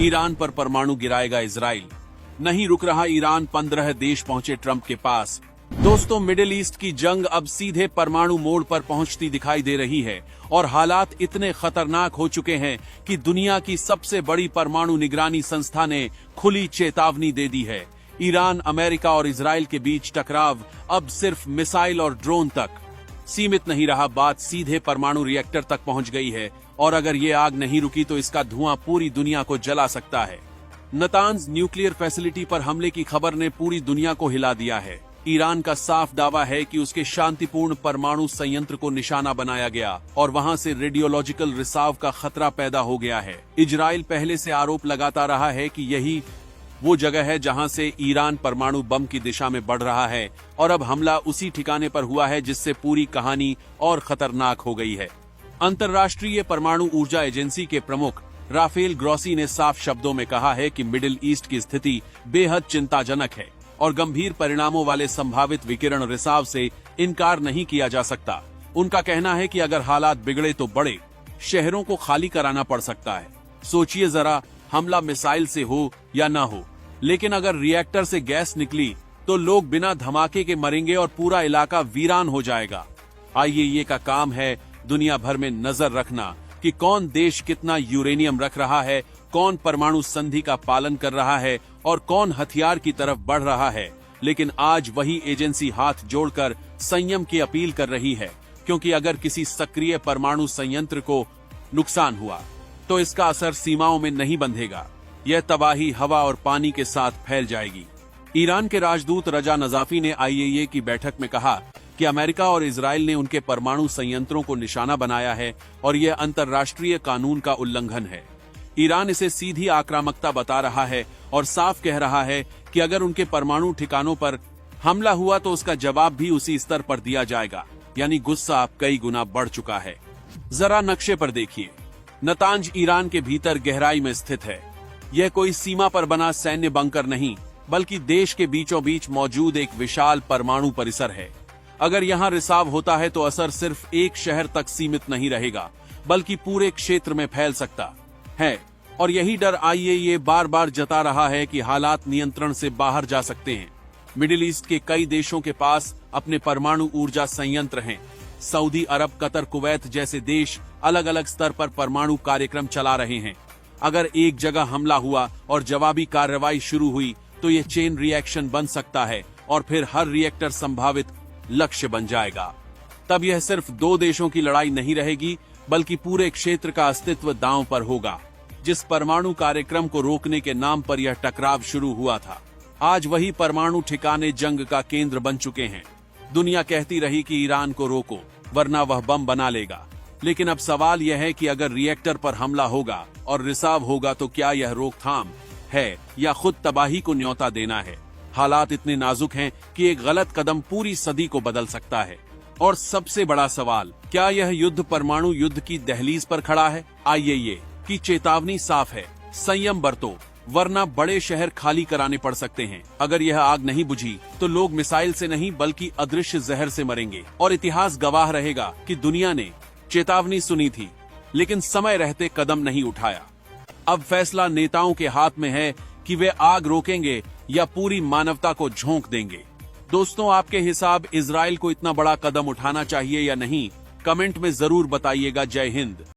Iran पर परमाणु गिराएगा Israel. नहीं रुक रहा ईरान, 15 देश पहुंचे ट्रंप के पास। दोस्तों, मिडिल ईस्ट की जंग अब सीधे परमाणु मोड़ पर पहुंचती दिखाई दे रही है और हालात इतने खतरनाक हो चुके हैं कि दुनिया की सबसे बड़ी परमाणु निगरानी संस्था ने खुली चेतावनी दे दी है। ईरान, अमेरिका और इजराइल के बीच टकराव अब सिर्फ मिसाइल और ड्रोन तक सीमित नहीं रहा, बात सीधे परमाणु रिएक्टर तक पहुंच गई है और अगर ये आग नहीं रुकी तो इसका धुआं पूरी दुनिया को जला सकता है। नतांज न्यूक्लियर फैसिलिटी पर हमले की खबर ने पूरी दुनिया को हिला दिया है। ईरान का साफ दावा है कि उसके शांतिपूर्ण परमाणु संयंत्र को निशाना बनाया गया और वहां से रेडियोलॉजिकल रिसाव का खतरा पैदा हो गया है। इजराइल पहले से आरोप लगाता रहा है कि यही वो जगह है जहां से ईरान परमाणु बम की दिशा में बढ़ रहा है और अब हमला उसी ठिकाने पर हुआ है, जिससे पूरी कहानी और खतरनाक हो गई है। अंतर्राष्ट्रीय परमाणु ऊर्जा एजेंसी के प्रमुख राफेल ग्रॉसी ने साफ शब्दों में कहा है कि मिडिल ईस्ट की स्थिति बेहद चिंताजनक है और गंभीर परिणामों वाले संभावित विकिरण रिसाव से इनकार नहीं किया जा सकता। उनका कहना है कि अगर हालात बिगड़े तो बड़े शहरों को खाली कराना पड़ सकता है। सोचिए जरा, हमला मिसाइल से हो या न हो, लेकिन अगर रिएक्टर से गैस निकली तो लोग बिना धमाके के मरेंगे और पूरा इलाका वीरान हो जाएगा। आईएईए का काम है दुनिया भर में नजर रखना कि कौन देश कितना यूरेनियम रख रहा है, कौन परमाणु संधि का पालन कर रहा है और कौन हथियार की तरफ बढ़ रहा है। लेकिन आज वही एजेंसी हाथ जोड़कर संयम की अपील कर रही है, क्योंकि अगर किसी सक्रिय परमाणु संयंत्र को नुकसान हुआ तो इसका असर सीमाओं में नहीं बंधेगा। यह तबाही हवा और पानी के साथ फैल जाएगी। ईरान के राजदूत रजा नजाफी ने आईएईए की बैठक में कहा कि अमेरिका और इजराइल ने उनके परमाणु संयंत्रों को निशाना बनाया है और यह अंतर्राष्ट्रीय कानून का उल्लंघन है। ईरान इसे सीधी आक्रामकता बता रहा है और साफ कह रहा है कि अगर उनके परमाणु ठिकानों पर हमला हुआ तो उसका जवाब भी उसी स्तर पर दिया जाएगा। यानी गुस्सा अब कई गुना बढ़ चुका है। जरा नक्शे पर देखिए। नतांज ईरान के भीतर गहराई में स्थित है। यह कोई सीमा पर बना सैन्य बंकर नहीं, बल्कि देश के बीचों बीच मौजूद एक विशाल परमाणु परिसर है। अगर यहाँ रिसाव होता है तो असर सिर्फ एक शहर तक सीमित नहीं रहेगा, बल्कि पूरे क्षेत्र में फैल सकता है। और यही डर आईएईए बार बार जता रहा है कि हालात नियंत्रण से बाहर जा सकते हैं। मिडिल ईस्ट के कई देशों के पास अपने परमाणु ऊर्जा संयंत्र हैं। सऊदी अरब, कतर, कुवैत जैसे देश अलग अलग स्तर पर परमाणु कार्यक्रम चला रहे हैं। अगर एक जगह हमला हुआ और जवाबी कार्रवाई शुरू हुई तो ये चेन रिएक्शन बन सकता है और फिर हर रिएक्टर संभावित लक्ष्य बन जाएगा। तब यह सिर्फ दो देशों की लड़ाई नहीं रहेगी, बल्कि पूरे क्षेत्र का अस्तित्व दांव पर होगा। जिस परमाणु कार्यक्रम को रोकने के नाम पर यह टकराव शुरू हुआ था, आज वही परमाणु ठिकाने जंग का केंद्र बन चुके हैं। दुनिया कहती रही कि ईरान को रोको वरना वह बम बना लेगा, लेकिन अब सवाल यह है कि अगर रिएक्टर पर हमला होगा और रिसाव होगा तो क्या यह रोकथाम है या खुद तबाही को न्योता देना है। हालात इतने नाजुक हैं कि एक गलत कदम पूरी सदी को बदल सकता है। और सबसे बड़ा सवाल, क्या यह युद्ध परमाणु युद्ध की दहलीज पर खड़ा है? आईएईए की चेतावनी साफ है, संयम बरतो वरना बड़े शहर खाली कराने पड़ सकते हैं। अगर यह आग नहीं बुझी तो लोग मिसाइल से नहीं बल्कि अदृश्य जहर से मरेंगे और इतिहास गवाह रहेगा कि दुनिया ने चेतावनी सुनी थी लेकिन समय रहते कदम नहीं उठाया। अब फैसला नेताओं के हाथ में है कि वे आग रोकेंगे या पूरी मानवता को झोंक देंगे। दोस्तों, आपके हिसाब इजराइल को इतना बड़ा कदम उठाना चाहिए या नहीं? कमेंट में जरूर बताइएगा। जय हिंद।